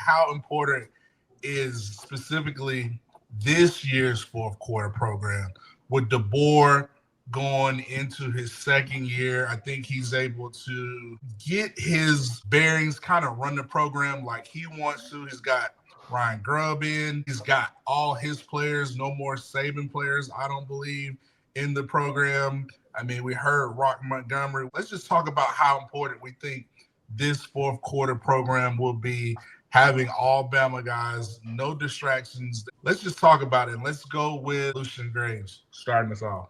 how important is specifically this year's fourth quarter program with DeBoer going into his second year. I think he's able to get his bearings, kind of run the program like he wants to. He's got Ryan Grubb in. He's got all his players, no more Saban players, I don't believe, in the program. I mean, we heard Rock Montgomery. Let's just talk about how important we think this fourth quarter program will be, having all Bama guys, no distractions. Let's just talk about it. Let's go with Lucian Graves starting us off.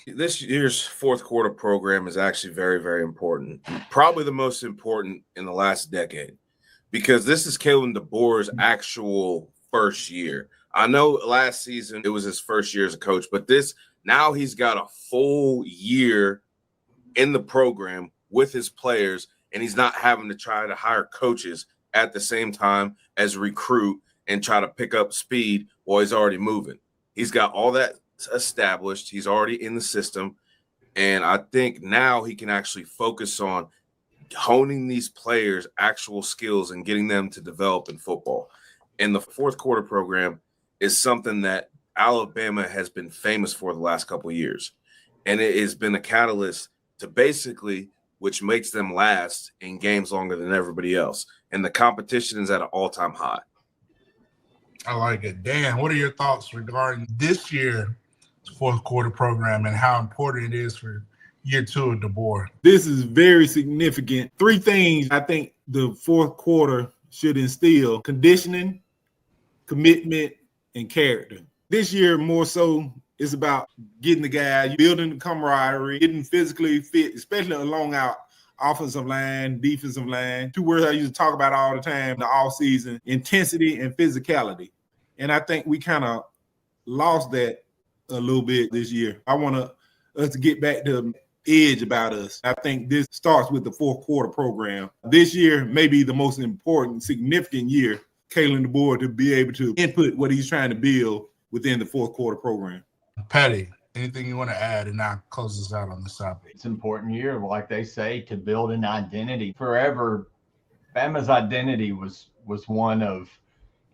This year's fourth quarter program is actually very, very important. Probably the most important in the last decade, because this is Kalen DeBoer's actual first year. I know last season it was his first year as a coach, but now he's got a full year in the program with his players, and he's not having to try to hire coaches at the same time as recruit and try to pick up speed while he's already moving. He's got all that established. He's already in the system. And I think now he can actually focus on honing these players' actual skills and getting them to develop in football. And the fourth quarter program is something that Alabama has been famous for the last couple of years. And it has been a catalyst to basically which makes them last in games longer than everybody else. And the competition is at an all-time high. I like it. Dan, what are your thoughts regarding this year's fourth quarter program and how important it is for year two of DeBoer? This is very significant. Three things I think the fourth quarter should instill: conditioning, commitment, and character. This year, more so, is about getting the guy, building the camaraderie, getting physically fit, especially along our offensive line, defensive line. Two words I used to talk about all the time, the offseason: intensity and physicality. And I think we kind of lost that a little bit this year. I want us to get back to edge about us. I think this starts with the fourth quarter program. This year may be the most important, significant year, Kalen DeBoer, to be able to input what he's trying to build within the fourth quarter program. Patty, anything you want to add, and I'll close this out on this topic? It's an important year, like they say, to build an identity. Forever, Bama's identity was one of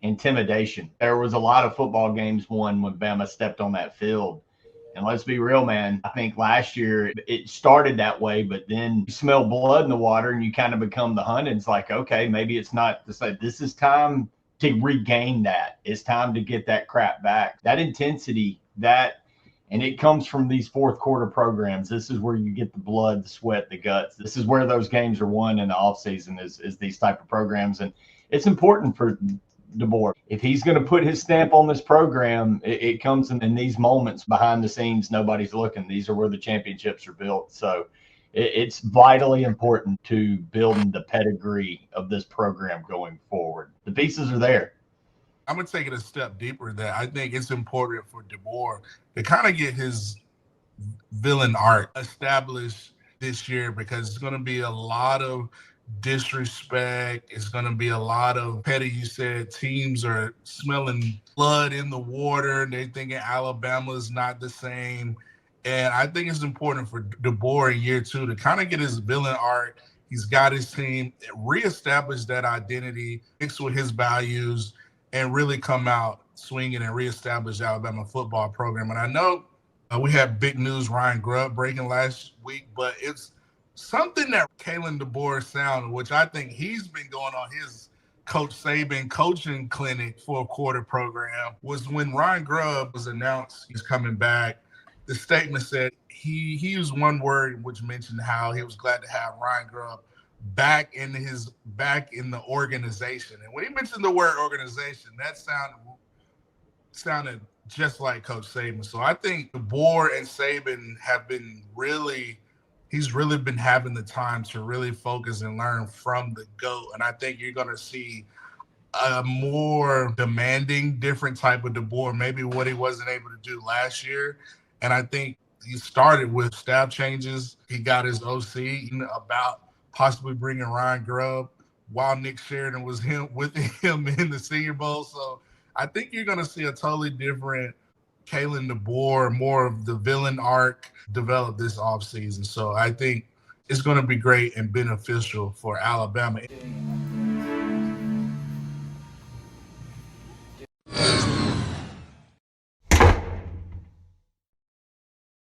intimidation. There was a lot of football games won when Bama stepped on that field. And let's be real, man, I think last year it started that way, but then you smell blood in the water and you kind of become the hunt. And it's like, okay, maybe it's not to say this is time to regain that. It's time to get that crap back. That intensity, and it comes from these fourth quarter programs. This is where you get the blood, the sweat, the guts. This is where those games are won in the offseason is these type of programs. And it's important for DeBoer. If he's going to put his stamp on this program, it comes in these moments behind the scenes. Nobody's looking. These are where the championships are built. So it's vitally important to building the pedigree of this program going forward. The pieces are there. I'm going to take it a step deeper that I think it's important for DeBoer to kind of get his villain arc established this year, because it's going to be a lot of disrespect. It's going to be a lot of petty. You said teams are smelling blood in the water. They're thinking Alabama's not the same. And I think it's important for DeBoer in year two to kind of get his villain arc. He's got his team, reestablish that identity, mix with his values, and really come out swinging and reestablish the Alabama football program. And I know we had big news, Ryan Grubb breaking last week, but it's something that Kalen DeBoer sounded, which I think he's been going on his Coach Saban coaching clinic for a quarter program, was when Ryan Grubb was announced he's coming back. The statement said he used one word which mentioned how he was glad to have Ryan Grubb back in the organization. And when he mentioned the word organization, that sounded just like Coach Saban. So I think DeBoer and Saban have been he's really been having the time to really focus and learn from the GOAT. And I think you're going to see a more demanding, different type of DeBoer, maybe what he wasn't able to do last year. And I think he started with staff changes. He got his OC about possibly bringing Ryan Grubb while Nick Sheridan was with him in the Senior Bowl. So I think you're going to see a totally different Kalen DeBoer, more of the villain arc develop this offseason. So I think it's going to be great and beneficial for Alabama.